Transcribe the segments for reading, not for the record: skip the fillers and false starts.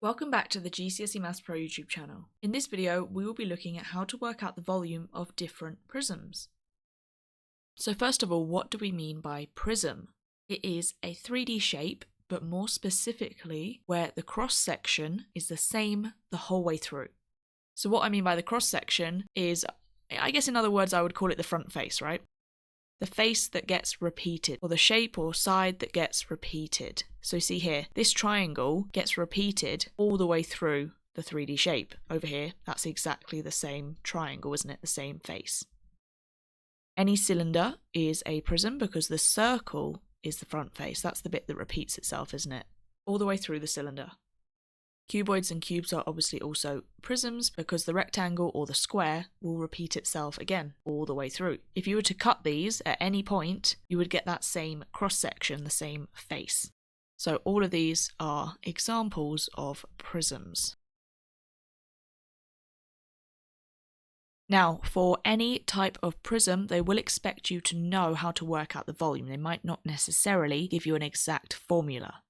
Welcome back to the GCSE Maths Pro YouTube channel. In this video, we will be looking at how to work out the volume of different prisms. So first of all, what do we mean by prism? It is a 3D shape, but more specifically, where the cross-section is the same the whole way through. So what I mean by the cross-section is, I guess in other words, I would call it the front face, right? The face that gets repeated, or the shape or side that gets repeated. So see here, this triangle gets repeated all the way through the 3D shape. Over here, that's exactly the same triangle, isn't it? The same face. Any cylinder is a prism because the circle is the front face. That's the bit that repeats itself, isn't it? All the way through the cylinder. Cuboids and cubes are obviously also prisms because the rectangle or the square will repeat itself again all the way through. If you were to cut these at any point, you would get that same cross-section, the same face. So all of these are examples of prisms. Now, for any type of prism, they will expect you to know how to work out the volume. They might not necessarily give you an exact formula.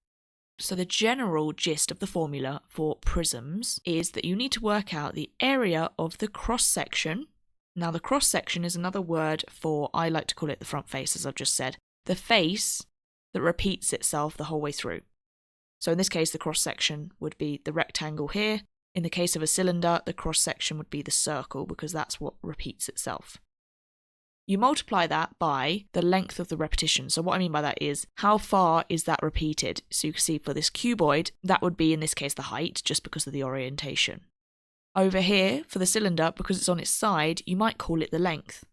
So the general gist of the formula for prisms is that you need to work out the area of the cross-section. Now the cross-section is another word for, I like to call it the front face, as I've just said, the face that repeats itself the whole way through. So in this case, the cross-section would be the rectangle here. In the case of a cylinder, the cross-section would be the circle because that's what repeats itself. You multiply that by the length of the repetition. So what I mean by that is, how far is that repeated? So you can see for this cuboid, that would be in this case the height, just because of the orientation. Over here, for the cylinder, because it's on its side, you might call it the length.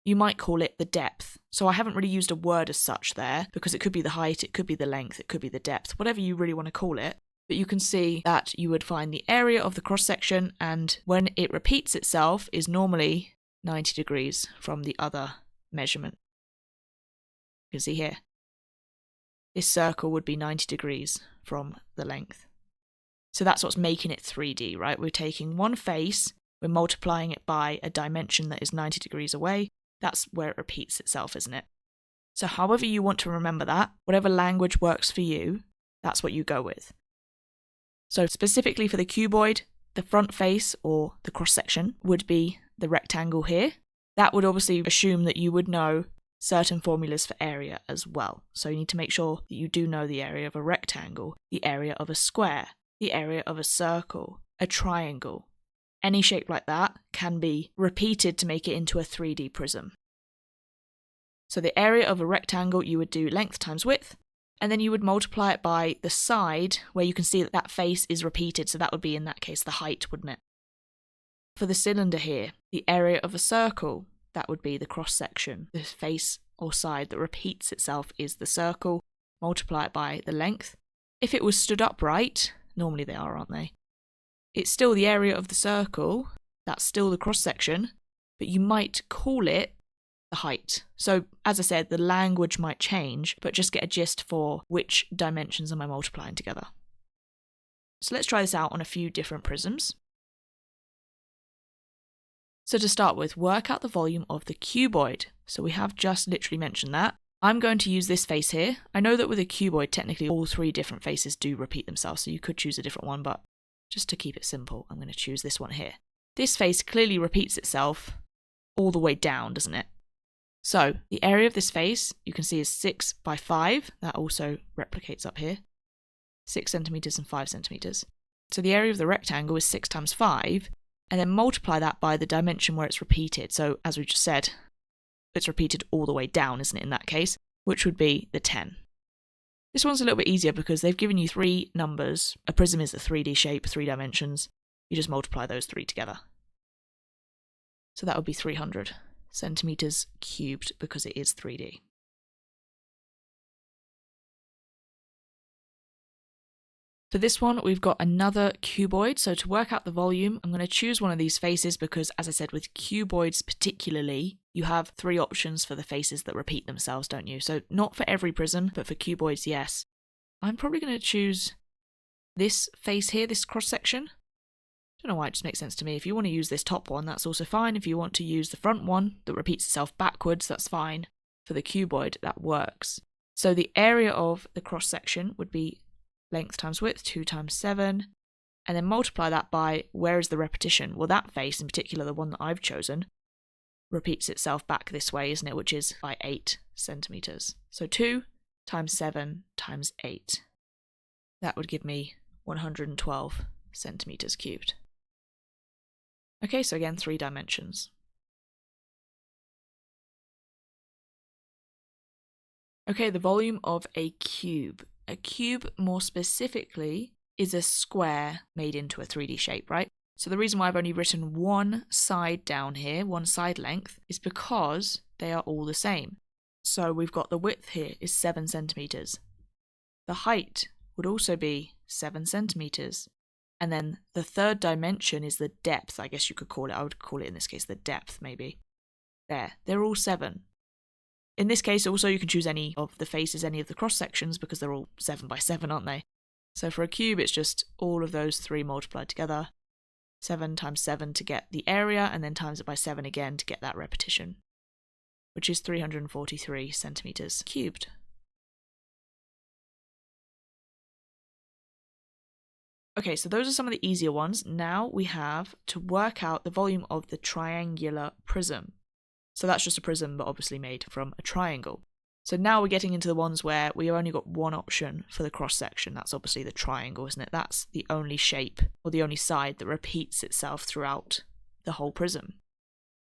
You might call it the depth. So I haven't really used a word as such there, because it could be the height, it could be the length, it could be the depth, whatever you really want to call it. But you can see that you would find the area of the cross-section, and when it repeats itself is normally 90 degrees from the other measurement. You can see here, this circle would be 90 degrees from the length. So that's what's making it 3D, right? We're taking one face, we're multiplying it by a dimension that is 90 degrees away. That's where it repeats itself, isn't it? So however you want to remember that, whatever language works for you, that's what you go with. So specifically for the cuboid, the front face or the cross-section would be the rectangle here. That would obviously assume that you would know certain formulas for area as well. So you need to make sure that you do know the area of a rectangle, the area of a square, the area of a circle, a triangle. Any shape like that can be repeated to make it into a 3D prism. So the area of a rectangle, you would do length times width, and then you would multiply it by the side where you can see that that face is repeated. So that would be, in that case, the height, wouldn't it? For the cylinder here, the area of a circle, that would be the cross-section. The face or side that repeats itself is the circle. Multiply it by the length. If it was stood upright, normally they are, aren't they? It's still the area of the circle, that's still the cross-section, but you might call it the height. So, as I said, the language might change, but just get a gist for which dimensions am I multiplying together. So let's try this out on a few different prisms. So to start with, work out the volume of the cuboid. So we have just literally mentioned that. I'm going to use this face here. I know that with a cuboid, technically all three different faces do repeat themselves, so you could choose a different one, but just to keep it simple, I'm going to choose this one here. This face clearly repeats itself all the way down, doesn't it? So the area of this face, you can see, is 6 by 5. That also replicates up here. 6 centimeters and 5 centimeters. So the area of the rectangle is 6 times 5. And then multiply that by the dimension where it's repeated. So as we just said, it's repeated all the way down, isn't it, in that case, which would be the 10. This one's a little bit easier because they've given you 3 numbers. A prism is a 3D shape, 3 dimensions. You just multiply those 3 together. So that would be 300 centimeters cubed because it is 3D. For this one, we've got another cuboid. So to work out the volume, I'm going to choose one of these faces because, as I said, with cuboids particularly, you have 3 options for the faces that repeat themselves, don't you? So not for every prism, but for cuboids, yes. I'm probably going to choose this face here, this cross-section. Don't know why, it just makes sense to me. If you want to use this top one, that's also fine. If you want to use the front one that repeats itself backwards, that's fine. For the cuboid, that works. So the area of the cross-section would be length times width, 2 times 7. and then multiply that by where is the repetition. Well, that face, in particular the one that I've chosen, repeats itself back this way, isn't it, which is by 8 centimeters. So 2 times 7 times 8. That would give me 112 centimeters cubed. Okay, so again, 3 dimensions. Okay, the volume of a cube. A cube, more specifically, is a square made into a 3D shape, right? So the reason why I've only written one side down here, one side length, is because they are all the same. So we've got the width here is 7 centimeters. The height would also be 7 centimeters. And then the third dimension is the depth, I guess you could call it. I would call it in this case the depth, maybe. There, they're all 7. In this case, also, you can choose any of the faces, any of the cross sections, because they're all 7 by 7, aren't they? So for a cube, it's just all of those 3 multiplied together. 7 times 7 to get the area, and then times it by 7 again to get that repetition, which is 343 centimeters cubed. Okay, so those are some of the easier ones. Now we have to work out the volume of the triangular prism. So that's just a prism, but obviously made from a triangle. So now we're getting into the ones where we only got one option for the cross section. That's obviously the triangle, isn't it? That's the only shape, or the only side that repeats itself throughout the whole prism.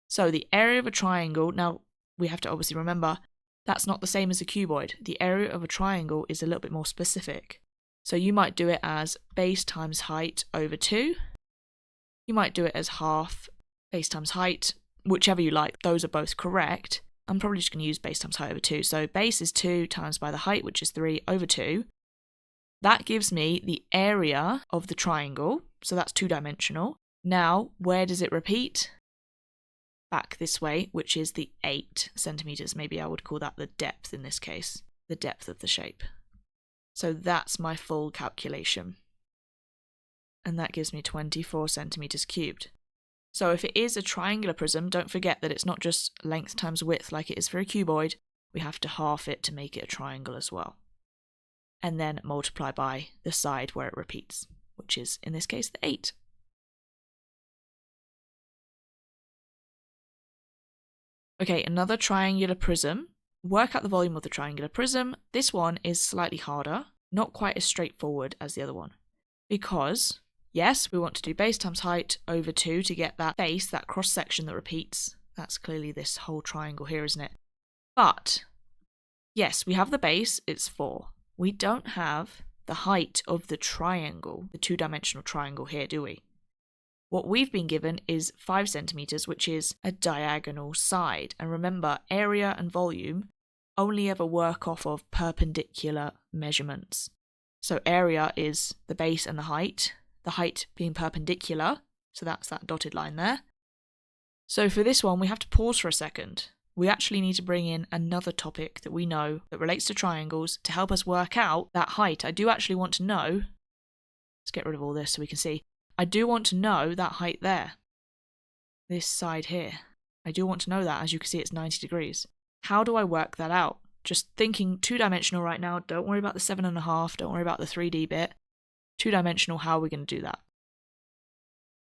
So the area of a triangle, now we have to obviously remember, that's not the same as a cuboid. The area of a triangle is a little bit more specific. So you might do it as base times height over 2. You might do it as half base times height, whichever you like. Those are both correct. I'm probably just going to use base times height over 2. So base is 2 times by the height, which is 3, over 2. That gives me the area of the triangle. So that's 2-dimensional. Now, where does it repeat? Back this way, which is the 8 centimeters. Maybe I would call that the depth in this case. The depth of the shape. So that's my full calculation. And that gives me 24 centimeters cubed. So if it is a triangular prism, don't forget that it's not just length times width like it is for a cuboid. We have to half it to make it a triangle as well. And then multiply by the side where it repeats, which is, in this case, the 8. Okay, another triangular prism. Work out the volume of the triangular prism. This one is slightly harder, not quite as straightforward as the other one. Because, yes, we want to do base times height over 2 to get that base, that cross section that repeats. That's clearly this whole triangle here, isn't it? But, yes, we have the base, it's 4. We don't have the height of the triangle, the 2-dimensional triangle here, do we? What we've been given is 5 centimeters, which is a diagonal side. And remember, area and volume only ever work off of perpendicular measurements. So area is the base and the height being perpendicular, so that's that dotted line there. So for this one, we have to pause for a second. We actually need to bring in another topic that we know that relates to triangles to help us work out that height. I do actually want to know, let's get rid of all this so we can see. I do want to know that height there, this side here. I do want to know that. As you can see, it's 90 degrees. How do I work that out? Just thinking 2-dimensional right now. Don't worry about the 7.5. Don't worry about the 3D bit. 2-dimensional, how are we going to do that?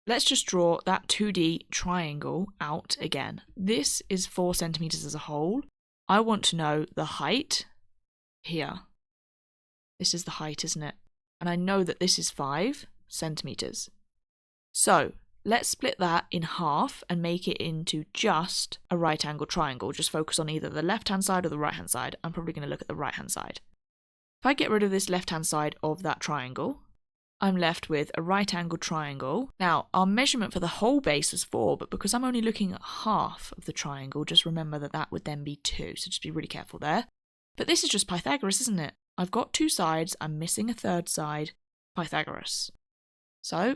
Let's just draw that 2D triangle out again. This is 4 centimeters as a whole. I want to know the height here. This is the height, isn't it? And I know that this is 5 centimeters. So let's split that in half and make it into just a right angle triangle. Just focus on either the left-hand side or the right-hand side. I'm probably going to look at the right-hand side. If I get rid of this left-hand side of that triangle, I'm left with a right angle triangle. Now, our measurement for the whole base is 4, but because I'm only looking at half of the triangle, just remember that that would then be 2, so just be really careful there. But this is just Pythagoras, isn't it? I've got 2 sides, I'm missing a third side, Pythagoras. So,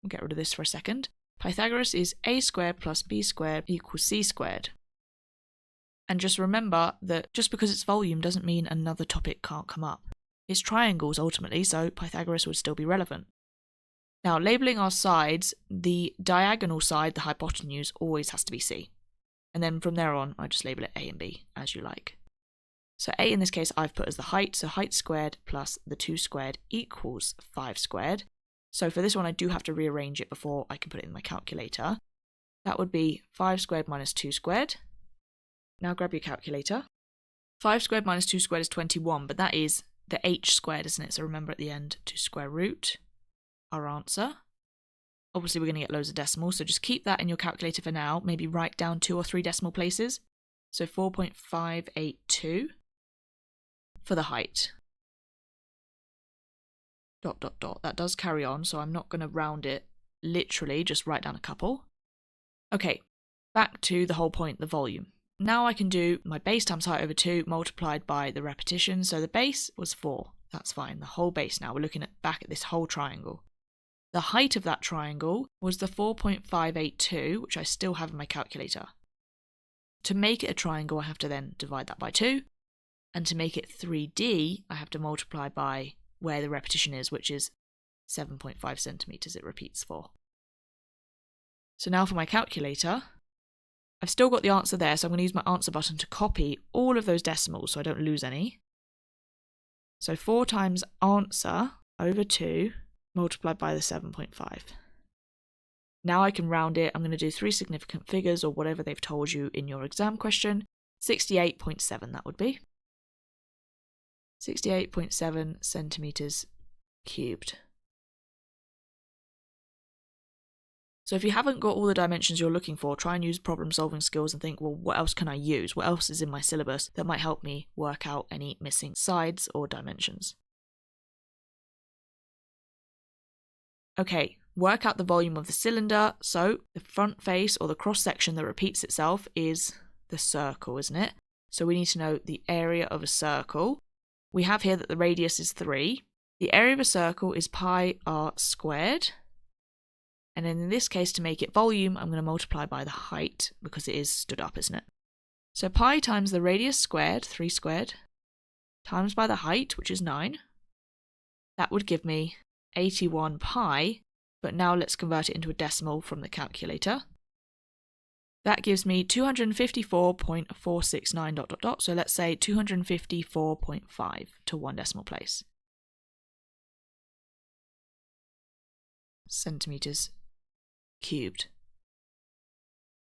we'll get rid of this for a second. Pythagoras is a squared plus b squared equals c squared. And just remember that just because it's volume doesn't mean another topic can't come up. It's triangles ultimately, so Pythagoras would still be relevant. Now, labelling our sides, the diagonal side, the hypotenuse, always has to be c. And then from there on, I just label it a and b, as you like. So a in this case I've put as the height, so height squared plus the 2 squared equals 5 squared. So for this one, I do have to rearrange it before I can put it in my calculator. That would be 5 squared minus 2 squared. Now grab your calculator. 5 squared minus 2 squared is 21, but that is the h squared, isn't it? So remember at the end to square root our answer. Obviously, we're going to get loads of decimals, so just keep that in your calculator for now. Maybe write down 2 or 3 decimal places. So 4.582 for the height. ... That does carry on, so I'm not going to round it literally, just write down a couple. Okay, back to the whole point, the volume. Now I can do my base times height over 2 multiplied by the repetition. So the base was 4. That's fine. The whole base now. We're looking back at this whole triangle. The height of that triangle was the 4.582, which I still have in my calculator. To make it a triangle, I have to then divide that by 2. And to make it 3D, I have to multiply by where the repetition is, which is 7.5 centimeters it repeats for. So now for my calculator, I've still got the answer there, so I'm going to use my answer button to copy all of those decimals so I don't lose any. So 4 times answer over 2 multiplied by the 7.5. Now I can round it. I'm going to do 3 significant figures or whatever they've told you in your exam question. 68.7 that would be. 68.7 centimeters cubed. So if you haven't got all the dimensions you're looking for, try and use problem solving skills and think, well, what else can I use? What else is in my syllabus that might help me work out any missing sides or dimensions? Okay, work out the volume of the cylinder. So the front face or the cross section that repeats itself is the circle, isn't it? So we need to know the area of a circle. We have here that the radius is 3. The area of a circle is pi r squared. And then in this case, to make it volume, I'm going to multiply by the height because it is stood up, isn't it? So pi times the radius squared, 3 squared, times by the height, which is 9. That would give me 81 pi, but now let's convert it into a decimal from the calculator. That gives me 254.469 ... So let's say 254.5 to 1 decimal place. Centimeters cubed.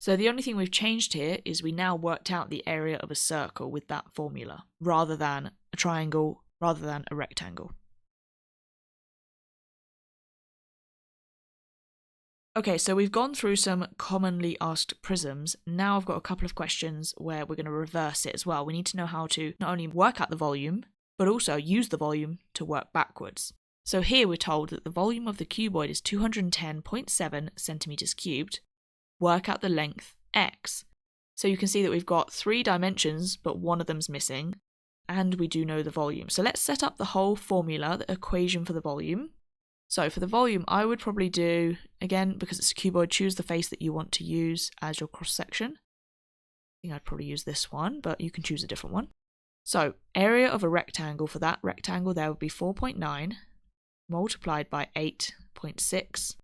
So the only thing we've changed here is we now worked out the area of a circle with that formula, rather than a triangle, rather than a rectangle. Okay, so we've gone through some commonly asked prisms. Now I've got a couple of questions where we're going to reverse it as well. We need to know how to not only work out the volume, but also use the volume to work backwards. So here we're told that the volume of the cuboid is 210.7 centimeters cubed. Work out the length x. So you can see that we've got 3 dimensions, but one of them's missing, and we do know the volume. So let's set up the whole formula, the equation for the volume. So for the volume, I would probably do, again, because it's a cuboid, choose the face that you want to use as your cross section. I think I'd probably use this one, but you can choose a different one. So area of a rectangle, for that rectangle there would be 4.9 multiplied by 8.6.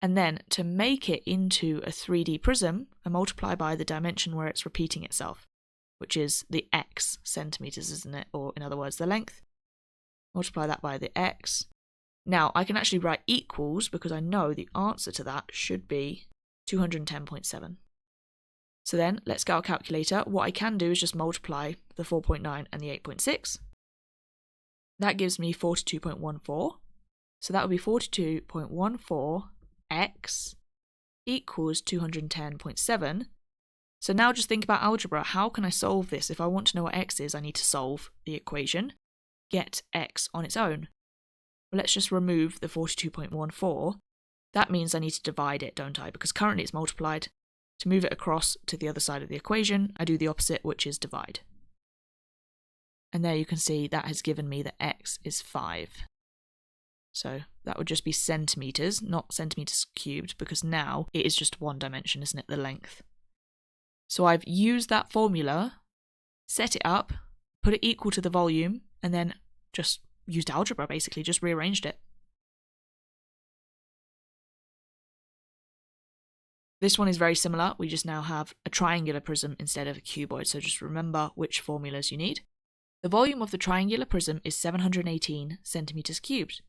And then to make it into a 3D prism, I multiply by the dimension where it's repeating itself, which is the x centimeters, isn't it? Or in other words, the length. Multiply that by the x. Now I can actually write equals because I know the answer to that should be 210.7. So then let's get our calculator. What I can do is just multiply the 4.9 and the 8.6. That gives me 42.14. So that would be 42.14 x equals 210.7. So now just think about algebra. How can I solve this? If I want to know what x is, I need to solve the equation, get x on its own. Well, let's just remove the 42.14. That means I need to divide it, don't I? Because currently it's multiplied. To move it across to the other side of the equation, I do the opposite, which is divide. And there you can see that has given me that x is 5. So that would just be centimeters, not centimeters cubed, because now it is just one dimension, isn't it, the length. So I've used that formula, set it up, put it equal to the volume, and then just used algebra, basically, just rearranged it. This one is very similar. We just now have a triangular prism instead of a cuboid, so just remember which formulas you need. The volume of the triangular prism is 718 centimeters cubed.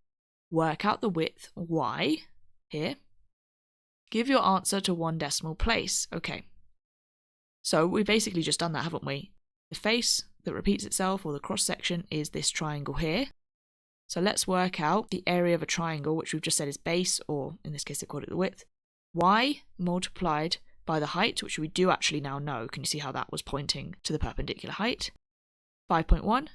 work out the width y here. Give your answer to 1 decimal place. Okay. So we've basically just done that, haven't we? The face that repeats itself, or the cross section, is this triangle here. So let's work out the area of a triangle, which we've just said is base, or in this case they called it the width. Y multiplied by the height, which we do actually now know. Can you see how that was pointing to the perpendicular height? 5.1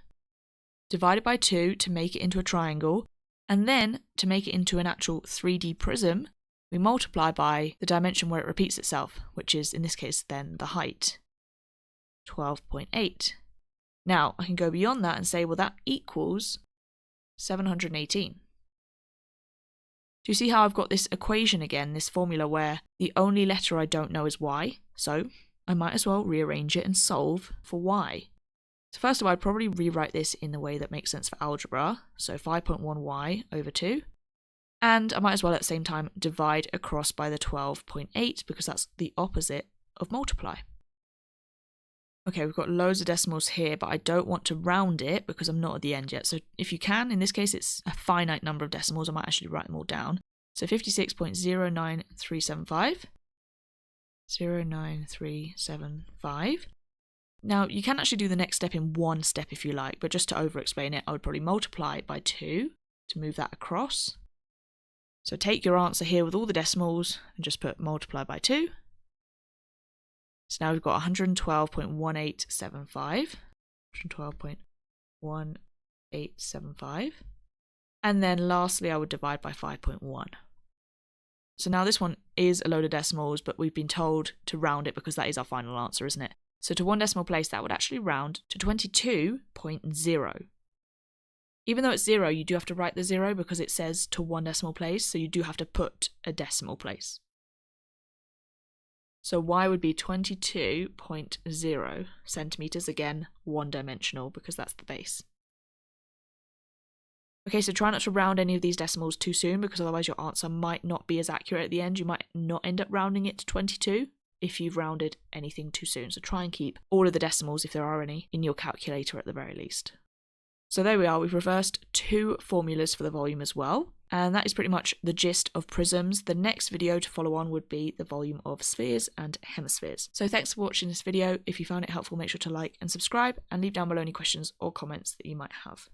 divided by 2 to make it into a triangle, and then to make it into an actual 3D prism, we multiply by the dimension where it repeats itself, which is in this case then the height, 12.8. Now I can go beyond that and say, well, that equals 718. Do you see how I've got this equation again, this formula where the only letter I don't know is y, so I might as well rearrange it and solve for y. So first of all, I'd probably rewrite this in the way that makes sense for algebra, so 5.1y over 2. And I might as well at the same time divide across by the 12.8 because that's the opposite of multiply. Okay, we've got loads of decimals here, but I don't want to round it because I'm not at the end yet. So if you can, in this case, it's a finite number of decimals. I might actually write them all down. So 56.09375. 09375. Now, you can actually do the next step in one step if you like, but just to over-explain it, I would probably multiply it by 2 to move that across. So take your answer here with all the decimals and just put multiply by 2. So now we've got 112.1875, 112.1875, and then lastly I would divide by 5.1. So now this one is a load of decimals, but we've been told to round it because that is our final answer, isn't it? So to 1 decimal place, that would actually round to 22.0. Even though it's 0, you do have to write the 0 because it says to 1 decimal place, so you do have to put a decimal place. So y would be 22.0 centimetres, again, one-dimensional because that's the base. Okay, so try not to round any of these decimals too soon because otherwise your answer might not be as accurate at the end. You might not end up rounding it to 22 if you've rounded anything too soon. So try and keep all of the decimals, if there are any, in your calculator at the very least. So there we are, we've reversed 2 formulas for the volume as well. And that is pretty much the gist of prisms. The next video to follow on would be the volume of spheres and hemispheres. So thanks for watching this video. If you found it helpful, make sure to like and subscribe and leave down below any questions or comments that you might have.